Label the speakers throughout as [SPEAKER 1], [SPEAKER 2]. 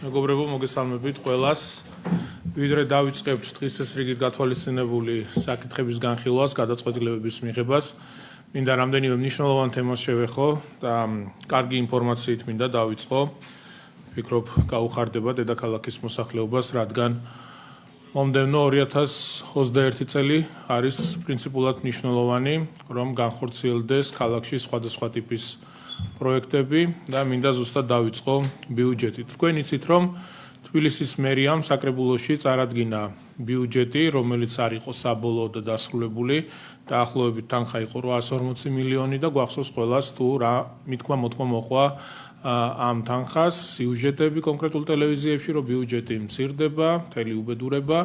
[SPEAKER 1] მეგობრებო, მოგესალმებით ყველას. ვიდრე დავიწყებთ დღის წესრიგით გათვალისწინებული საკითხების განხილვას, გადაწყვეტილებების მიღებას, მინდა რამდენიმე მნიშვნელოვან თემას შევეხო და კარგი ინფორმაციით მინდა დავიწყო. ვფიქრობ, გაუხარდება დედაქალაქის მოსახლეობას, რადგან მომდევნო 2021 წელი არის პრინციპულად მნიშვნელოვანი, რომ განხორციელდეს ქალაქში სხვადასხვა ტიპის პროექტები და მინდა ზუსტად დავიწყო ბიუჯეტით. თქვენ იცით, რომ თბილისის მერიამ საკრებულოში წარადგინა ბიუჯეტი, რომელიც არ იყო საბოლოო და დასრულებული, დაახლოებით თანხა იყო 840 მილიონი და გვახსოვს ყველას თუ რა მითქმა-მოთქმა მოყვა ამ თანხას, სიუჟეტები კონკრეტულ ტელევიზიებში, რომ ბიუჯეტი მცირდება, მთელი უბედურება,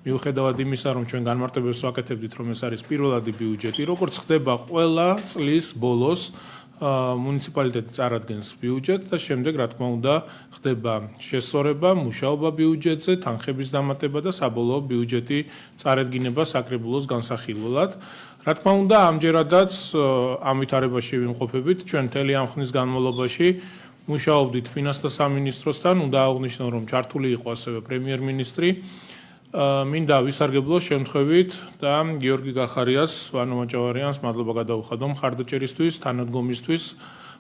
[SPEAKER 1] მიუხედავად იმისა, რომ ჩვენ განმარტებებს ვაკეთებდით, რომ ეს არის პირველადი ბიუჯეტი, როგორც ხდება ყველა წლის ბოლოს მუნიციპალიტეტი წარადგენს ბიუჯეტს და შემდეგ, რა თქმა უნდა, ხდება შესწორება, მუშაობა ბიუჯეტზე, თანხების დამატება და საბოლოო ბიუჯეტი წარადგინება საკრებულოს განსახილველად. რა თქმა უნდა, ამჯერადაც ამ ვითარებაში ვიმყოფებით, ჩვენ მთელი ამ ხნის განმავლობაში მუშაობდით ფინანსთა სამინისტროსთან, უნდა აღვნიშნო, რომ ჩართული იყო ასევე პრემიერ-მინისტრი. მინდა ვისარგებლო შემთხვევით და გიორგი გახარიას, ვანო მაჭავარიანს მადლობა გადაუხადო მხარდაჭერისთვის, თანადგომისთვის,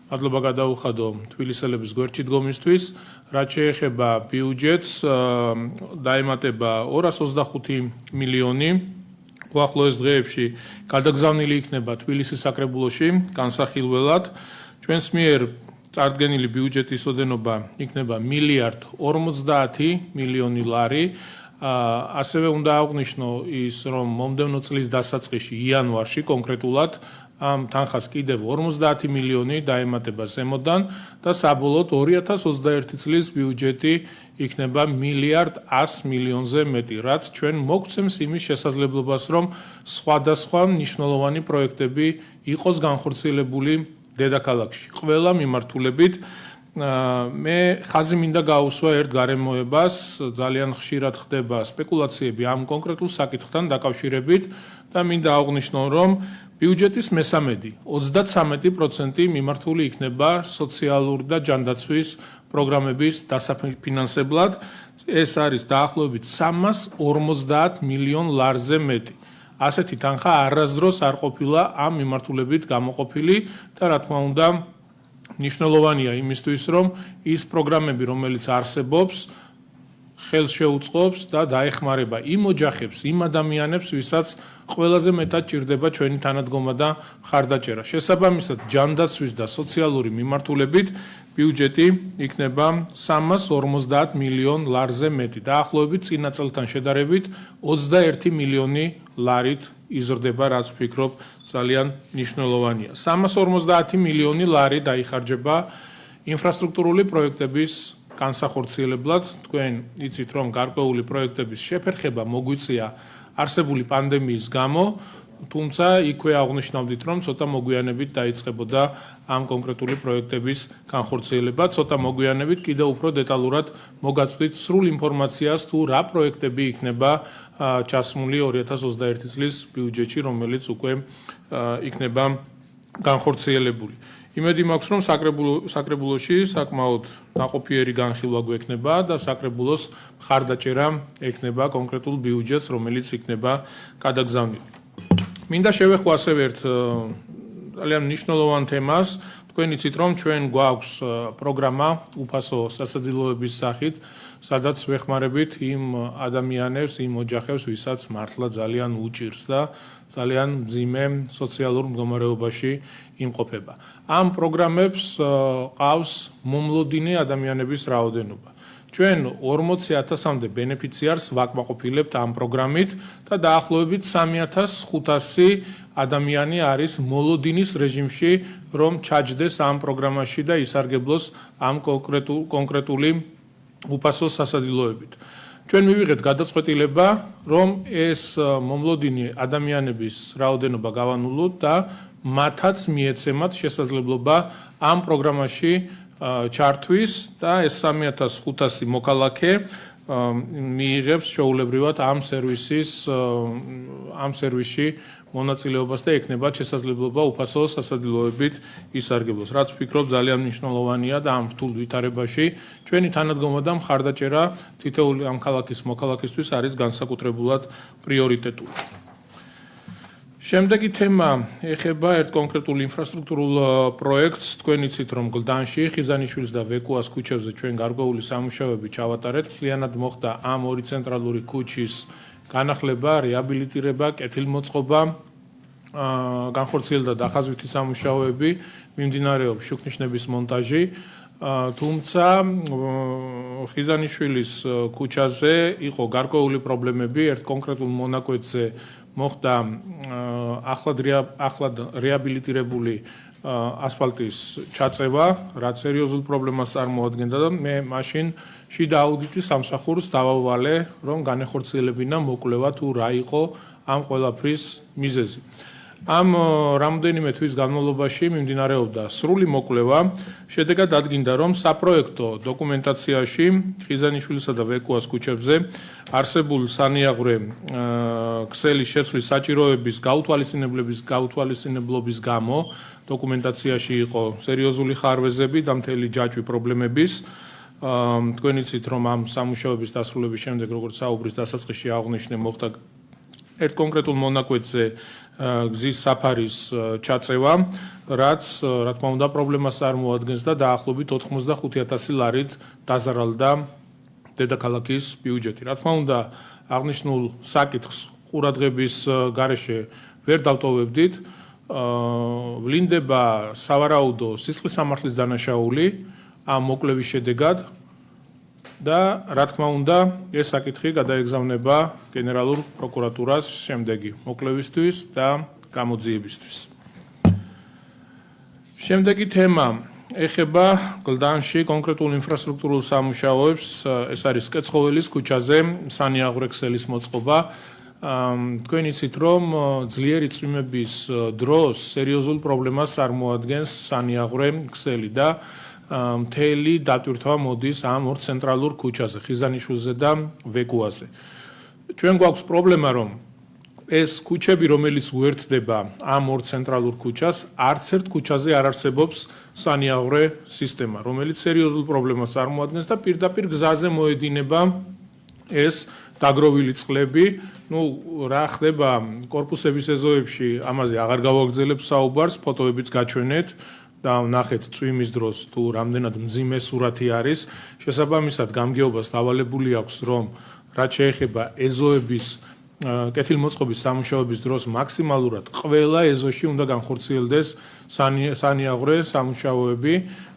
[SPEAKER 1] მადლობა გადაუხადო თბილისელების გვერდში დგომისთვის, რაც შეეხება ბიუჯეტს, დაემატება 225 მილიონი. უახლოეს დღეებში გადაგზავნილი იქნება თბილისის საკრებულოში განსახილველად. ჩვენს მიერ წარდგენილი ბიუჯეტის ოდენობა იქნება 1,50 მილიონი ლარი. ასევე უნდა აღვნიშნო ის, რომ მომდევნო წლის დასაწყისში იანვარში კონკრეტულად ამ თანხას კიდევ 50 მილიონი დაემატება ზემოდან და საბოლოოდ 2021 წლის ბიუჯეტი იქნება 1,100 მილიონზე მეტი, რაც ჩვენ მოგცემს იმის შესაძლებლობას, რომ სხვადასხვა მნიშვნელოვანი პროექტები იყოს განხორციელებული დედაქალაქში, ყველა მიმართულებით. მე ხაზი მინდა გაუსვა ერთ გარემოებას, ძალიან ხშირად ხდება სპეკულაციები ამ კონკრეტულ საკითხთან დაკავშირებით და მინდა აღვნიშნო, რომ ბიუჯეტის მესამედი, 33% მიმართული იქნება სოციალური და ჯანდაცვის პროგრამების დასაფინანსებლად. ეს არის დაახლოებით 350 მილიონ ლარზე მეტი. ასეთი თანხა არასდროს არ ყოფილა ამ მიმართულებით გამოყოფილი და რა თქმა უნდა მნიშვნელოვანია იმისთვის, რომ ის პროგრამები, რომელიც არსებობს, ხელს შეუწყობს და დაეხმარება იმ ოჯახებს, იმ ადამიანებს, ვისაც ყველაზე მეტად ჭირდება ჩვენი თანადგომა და მხარდაჭერა. შესაბამისად, ჯანდაცვის და სოციალური მიმართულებით ბიუჯეტი იქნება 350 მილიონ ლარზე მეტი. დაახლოებით წინა წელთან შედარებით 21 მილიონი ლარით იზრდება, რაც ვფიქრობ ძალიან მნიშვნელოვანია. 350 მილიონი ლარი დაიხარჯება ინფრასტრუქტურული პროექტების განსახორციელებლად. თქვენ იცით, რომ გარკვეული პროექტების შეფერხება მოგვიწია არსებული პანდემიის გამო, თუმცა იქვე აღვნიშნავდით, რომ ცოტა მოგვიანებით დაიწყებოდა ამ კონკრეტული პროექტების განხორციელება. ცოტა მოგვიანებით კიდევ უფრო დეტალურად მოგაწვდით სრულ ინფორმაციას თუ რა პროექტები იქნება ჩასმული 2021 წლის ბიუჯეტში, რომელიც უკვე იქნება განხორციელებული. იმედი მაქვს, რომ საკრებულოში საკმაოდ ნაყოფიერი განხილვა გვექნება და საკრებულოს მხარდაჭერა ექნება კონკრეტულ ბიუჯეტს, რომელიც იქნება გადაგზავნილი. მინდა შევეხო ასევე ერთ ძალიან მნიშვნელოვან თემას. თქვენ იცით, რომ ჩვენ გვაქვს პროგრამა უფასო სასადილოების სახით, სადაც ვეხმარებით იმ ადამიანებს, იმ ოჯახებს, ვისაც მართლა ძალიან უჭირს და ძალიან მძიმე სოციალურ მდგომარეობაში იმყოფება. ამ პროგრამებს ყავს მომლოდინე ადამიანების რაოდენობა. ჩვენ 40,000-მდე ბენეფიციარს ვაკმაყოფილებთ ამ პროგრამით და დაახლოებით 3,500 ადამიანი არის მოლოდინის რეჟიმში, რომ ჩაჯდეს ამ პროგრამაში და ისარგებლოს ამ კონკრეტული უფასო სასადილოებით. ჩვენ მივიღეთ გადაწყვეტილება, რომ ეს მომლოდინი ადამიანების რაოდენობა გავანულოთ და მათაც მიეცემათ შესაძლებლობა ამ პროგრამაში ჩართვის და ეს 3,500 მოქალაქე მიიღებს შეულებრივად ამ სერვისში მონაწილეობას და ექნება შესაძლებლობა უფასო სასადილოებით ისარგებლოს. რაც ვფიქრობ ძალიან მნიშვნელოვანია და ამ რთულ ვითარებაში ჩვენი თანადგომა და მხარდაჭერა თითოეული ამ ქალაქის მოქალაქისთვის არის განსაკუთრებულად პრიორიტეტული. შემდეგი თემა ეხება ერთ კონკრეტულ ინფრასტრუქტურულ პროექტს. თქვენ იცით, რომ გლდანში ხიზანიშვილის და ვეკუას ქუჩებზე ჩვენ გარკვეული სამუშაოები ჩავატარეთ. მთლიანად მოხდა ამ ორი ცენტრალური ქუჩის განახლება, რეაბილიტირება, კეთილმოწყობა, განხორციელდა დახაზვითი სამუშაოები, მიმდინარეობს შუქნიშნების მონტაჟი. თუმცა ხიზანიშვილის ქუჩაზე იყო გარკვეული პრობლემები, ერთ კონკრეტულ მონაკვეთზე მოხდა ახლად რეაბილიტირებული ასფალტის ჩაწევა, რაც სერიოზულ პრობლემას წარმოადგენდა და მე მაშინ შიდა აუდიტის სამსახურს დავავალე, რომ განეხორციელებინა მოკვლევა თუ რა იყო ამ ყველაფრის მიზეზი. ამ რამდენიმე თვის განმავლობაში მიმდინარეობდა სრული მოკვლევა, შედეგად ადგინდა, რომ საპროექტო დოკუმენტაციაში ხიზანიშვილისა და ვეკუას ქუჩებზე არსებულ სანიაღვრე ქსელის შეცვლის საჭიროების გაუთვალისწინებლობის გამო დოკუმენტაციაში იყო სერიოზული ხარვეზები და მთელი ჯაჭვი პრობლემების. თქვენ იცით, რომ ამ სამუშაოების დასრულების შემდეგ, როგორც საუბრის დასაწყისში აღნიშნე, მოხდა ერთ კონკრეტულ მონაკვეთზე გზის საფარის ჩაწევა, რაც რა თქმა უნდა პრობლემას წარმოადგენს და დაახლოებით 85,000 ლარით დაზარალდა დედაქალაქის ბიუჯეტი. რა თქმა უნდა, აღნიშნულ საკითხს ყურადღების გარეშე ვერ დავტოვებდით. ვლინდება სავარაუდო სისხლის სამართლის დანაშაული ამ მოკვლევის შედეგად და რა თქმა უნდა, ეს საკითხი გადაეგზავნება გენერალურ პროკურატურას შემდეგი მოკვლევისთვის და გამოძიებისთვის. შემდეგი თემა ეხება გლდანში კონკრეტულ ინფრასტრუქტურულ სამუშაოებს, ეს არის კეცხოველის ქუჩაზე სანიაღვრე ქსელის მოწყობა. თქვენ იცით, რომ ძლიერი წვიმების დროს სერიოზულ პრობლემას წარმოადგენს სანიაღვრე ქსელი და მთელი დატვირთვა მოდის ამ ორ ცენტრალურ ქუჩაზე, ხიზანიშვილზე და ვეკუაზე. ჩვენ გვაქვს პრობლემა, რომ ეს ქუჩები, რომელიც უერთდება ამ ორ ცენტრალურ ქუჩას, არც ერთ ქუჩაზე არ არსებობს სანიაღვრე სისტემა, რომელიც სერიოზულ პრობლემას წარმოადგენს და პირდაპირ გზაზე მოედინება ეს დაგროვილი წყლები. რა ხდება კორპუსების ეზოებში, ამაზე აღარ გავაგრძელებ საუბარს, ფოტოებიც გაჩვენეთ. და ნახეთ წვიმის დროს თუ რამდენად მძიმე სურათი არის. შესაბამისად გამგეობას დავალებული აქვს, რომ რაც შეეხება ეზოების კეთილმოწყობის სამუშაოების დროს მაქსიმალურად ყველა ეზოში უნდა განხორციელდეს სანიაღვრე სამუშაოები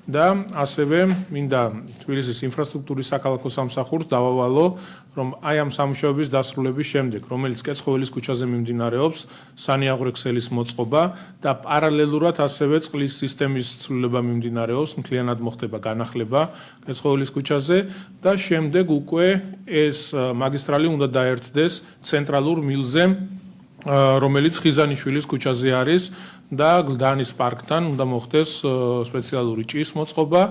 [SPEAKER 1] და ასევე მინდა თბილისის ინფრასტრუქტურის საქალაქო სამსახურს დავავალო, რომ აი ამ სამუშაოების დასრულების შემდეგ, რომელიც კეცხოველის ქუჩაზე მიმდინარეობს, სანიაღვრე ქსელის მოწყობა და პარალელურად ასევე წყლის სისტემის ცვლილება მიმდინარეობს, მთლიანად მოხდება განახლება კეცხოველის ქუჩაზე და შემდეგ უკვე ეს მაგისტრალი უნდა დაერთდეს ცენტრალურ მილზე, რომელიც ხიზანიშვილის ქუჩაზე არის და გლდანის პარკთან უნდა მოხდეს სპეციალური ჭის მოწყობა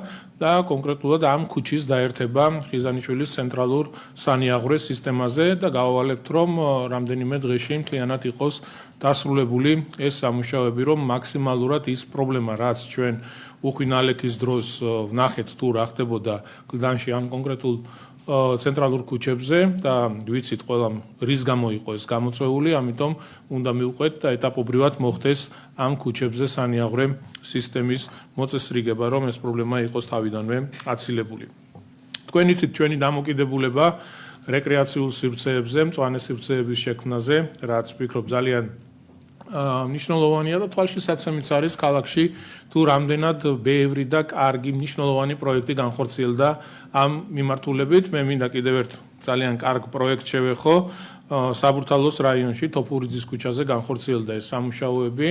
[SPEAKER 1] და კონკრეტულად ამ ქუჩის დაერთება ხიზანიშვილის ცენტრალურ სანიაღვრე სისტემაზე და გავავალებთ, რომ რამდენიმე დღეში მთლიანად იყოს დასრულებული ეს სამუშაოები, რომ მაქსიმალურად ის პრობლემა, რაც ჩვენ უხვინალექის დროს ვნახეთ თუ რა ხდებოდა გლდანში ამ კონკრეტულ ცენტრალურ ქუჩებზე და ვიცით ყველამ რის გამო იყო ეს გამოწვეული, ამიტომ უნდა მივყვეთ და ეტაპობრივად მოხდეს ამ ქუჩებზე სანიაღვრე სისტემის მოწესრიგება, რომ ეს პრობლემა იყოს თავიდანვე აცილებული. თქვენ იცით ჩვენი დამოკიდებულება რეკრეაციულ სივრცეებზე, მწვანე სივრცეების შექმნაზე, რაც ვფიქრობ ძალიან მნიშვნელოვანია და თვალშისაცემიც არის ქალაქში თუ რამდენად ბევრი და კარგი მნიშვნელოვანი პროექტი განხორციელდა ამ მიმართულებით. მე მინდა კიდევ ერთ ძალიან კარგ პროექტს შევეხო. საბურთალოს რაიონში თოფურიძის ქუჩაზე განხორციელდა ეს სამუშაოები.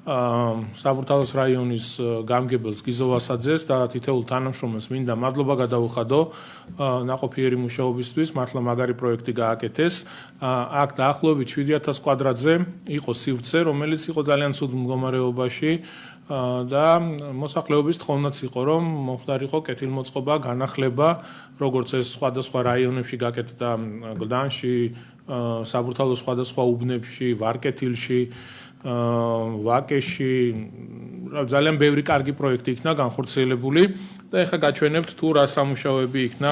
[SPEAKER 1] საბურთალოს რაიონის გამგებელს გიზო ვასაძეს და თითოეულ თანამშრომელს მინდა მადლობა გადაუხადო ნაყოფიერი მუშაობისთვის, მართლა მაგარი პროექტი გააკეთეს. აქ დაახლოებით 7000 კვადრატზე იყო სივრცე, რომელიც იყო ძალიან ცუდ მდგომარეობაში და მოსახლეობის თხოვნაც იყო, რომ მომხდარიყო კეთილმოწყობა, განახლება, როგორც ეს სხვადასხვა რაიონებში გაკეთდა გლდანში, საბურთალოს სხვადასხვა უბნებში, ვარკეთილში, ვაკეში, ძალიან ბევრი კარგი პროექტი იქნა განხორციელებული და ეხლა გაჩვენებთ თუ რა სამუშაოები იქნა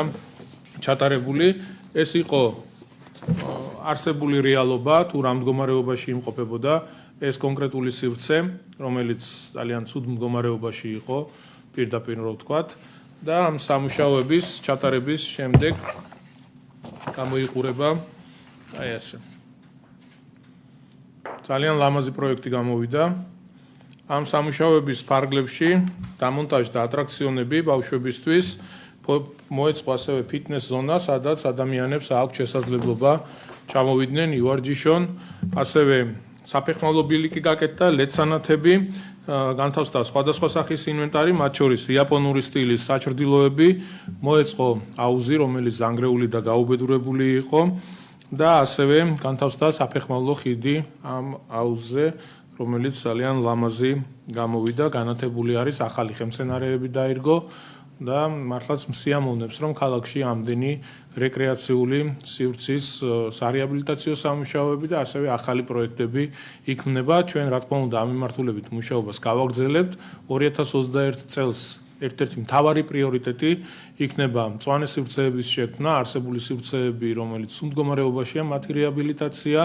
[SPEAKER 1] ჩატარებული. ეს იყო არსებული რეალობა, თუ რა მდგომარეობაში იმყოფებოდა ეს კონკრეტული სივრცე, რომელიც ძალიან ცუდ მდგომარეობაში იყო, პირდაპირ რო ვთქვათ, და ამ სამუშაოების ჩატარების შემდეგ გამოიყურება აი ასე. ძალიან ლამაზი პროექტი გამოვიდა. ამ სამუშაოების ფარგლებში დამონტაჟდა ატრაქციონები ბავშვებისთვის, მოეწყო ასევე ფიტნეს ზონა, სადაც ადამიანებს აქვთ შესაძლებლობა ჩამოვიდნენ, ივარჯიშონ, ასევე საფეხმავლო ბილიკი გაკეთდა, ლედსანათები, განთავსდა სხვადასხვა სახის ინვენტარი, მათ შორის იაპონური სტილის საჭრდილოები, მოეწყო აუზი, რომელიც დანგრეული და გაუბედურებული იყო და ასევე განთავსდა საფეხმავლო ხიდი ამ აუზზე, რომელიც ძალიან ლამაზი გამოვიდა, განათებული არის, ახალი ხემსცენარეები დაირგო და მართლაც მსიამოვნებს, რომ ქალაქში ამდენი რეკრეაციული სივრცის სარეაბილიტაციო სამუშაოები და ასევე ახალი პროექტები იქმნება. ჩვენ რა თქმა უნდა ამ მიმართულებით მუშაობას გავაგრძელებთ. 2021 წელს ერთ-ერთი მთავარი პრიორიტეტი იქნება მწვანე სივრცეების შექმნა, არსებული სივრცეები, რომელიც მდგომარეობაშია, მათი რეაბილიტაცია,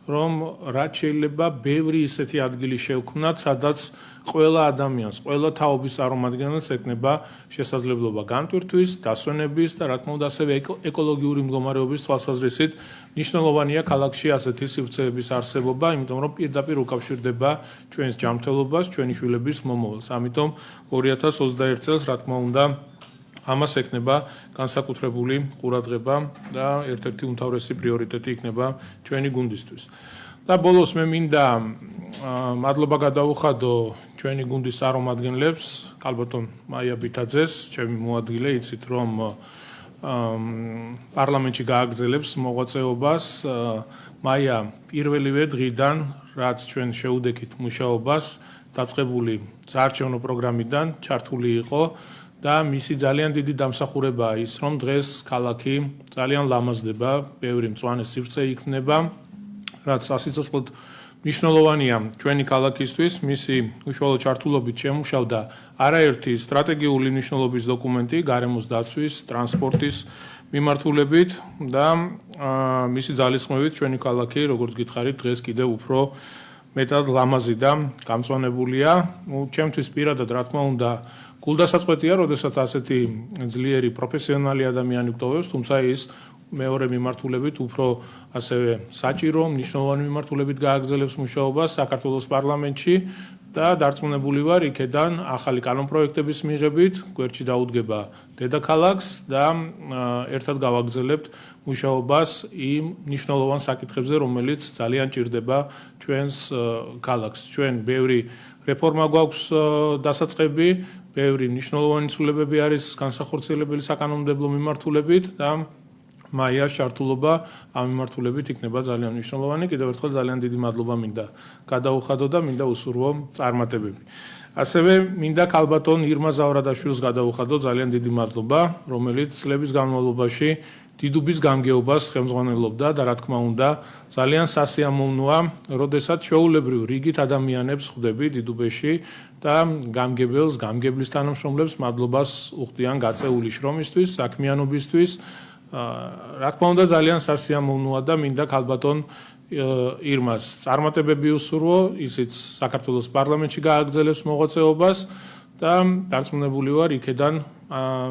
[SPEAKER 1] რომ რაც შეიძლება ბევრი ისეთი ადგილი შევქმნათ, სადაც ყველა ადამიანს, ყველა თაობის წარმომადგენელს ეკნება შესაძლებლობა განტვირთვის, დასვენების და რა თქმა უნდა ასევე ეკოლოგიური მდგომარეობის თვალსაზრისით მნიშვნელოვანია ქალაქში ასეთი სივრცეების არსებობა, იმიტომ რომ პირდაპირ უკავშირდება ჩვენს ჯანმრთელობას, ჩვენი შვილების მომავალს. ამიტომ 2021 წელს რა თქმა უნდა ამას ეკნება განსაკუთრებული ყურადღება და ერთ-ერთი უმთავრესი პრიორიტეტი იქნება ჩვენი გუნდისთვის. და ბოლოს მე მინდა მადლობა გადაუხადო ჩვენი გუნდის წარმომადგენლებს, კალბატონ მაია ბითაძეს, ჩემი მოადგილე, იცით რომ პარლამენტში გააგრძელებს მოღვაწეობას. მაია პირველივე დღიდან, რაც ჩვენ შეუდექით მუშაობას, დაწყებული საარჩევნო პროგრამიდან ჩართული იყო და მისი ძალიან დიდი დამსახურებაა ის, რომ დღეს ქალაქი ძალიან ლამაზდება, ბევრი მწვანე სივრცე იქნება, რაც სასიცოცხლოდ მნიშვნელოვანია ჩვენი ქალაქისთვის, მისი უშუალო ჩართულობით შემუშავდა არაერთი სტრატეგიული მნიშვნელობის დოკუმენტი გარემოს დაცვის, ტრანსპორტის მიმართულებით და მისი ძალისხმევით ჩვენი ქალაქი, როგორც გითხარით, დღეს კიდევ უფრო მეტად ლამაზი და გამწვანებულია. ჩემთვის პირადად რა თქმა უნდა გულდასაწყვეტია, როდესაც ასეთი ძლიერი პროფესიონალი ადამიანი გვტოვებს, თუმცა ის მეორე მიმართულებით უფრო ასევე საჭირო, მნიშვნელოვანი მიმართულებით გააგრძელებს მუშაობას საქართველოს პარლამენტში და დარწმუნებული ვარ, იქედან ახალი კანონპროექტების მიღებით გვერდში დაუდგება დედაქალაქს და ერთად გავაგრძელებთ მუშაობას იმ მნიშვნელოვან საკითხებზე, რომელიც ძალიან ჭირდება ჩვენს ქალაქს. ჩვენ ბევრი რეფორმა გვაქვს დასაწყები, ბევრი მნიშვნელოვანი ცვლილებები არის განსახორციელებელი საკანონმდებლო მიმართულებით და მაიას ჩართულობა ამ მიმართულებით იქნება ძალიან მნიშვნელოვანი. კიდევ ერთხელ ძალიან დიდი მადლობა მინდა გადაუხადო და მინდა უსურვო წარმატებები. ასევე მინდა ქალბატონ ირმა ზავრადაშვილს გადაუხადო ძალიან დიდი მადლობა, რომელიც წლების განმავლობაში დიდუბის გამგეობას ხელმძღვანელობდა და რა თქმა უნდა ძალიან სასიამოვნოა, როდესაც ჩვეულებრივ რიგით ადამიანებს ხვდები დიდუბეში და გამგებელს, გამგებლის თანამშრომლებს მადლობას უხდიან გაწეული შრომისთვის, საქმიანობისთვის. რა თქმა უნდა ძალიან სასიამოვნოა და მინდა ქალბატონ ირმას წარმატებები უსურვო, ისიც საქართველოს პარლამენტში გააგრძელებს მოღვაწეობას და დარწმუნებული ვარ იქედან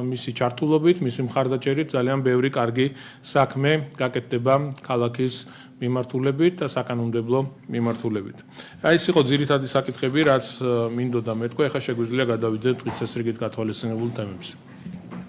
[SPEAKER 1] მისი ჩართულობით, მისი მხარდაჭერით ძალიან ბევრი კარგი საქმე გაკეთდება ქალაქის მიმართულებით და საკანონმდებლო მიმართულებით. ეს იყო ძირითადი საკითხები, რაც მინდოდა მეთქვა, ეხლა შეგვიძლია გადავიდეთ დღის წესრიგით გათვალისწინებულ თემებზე.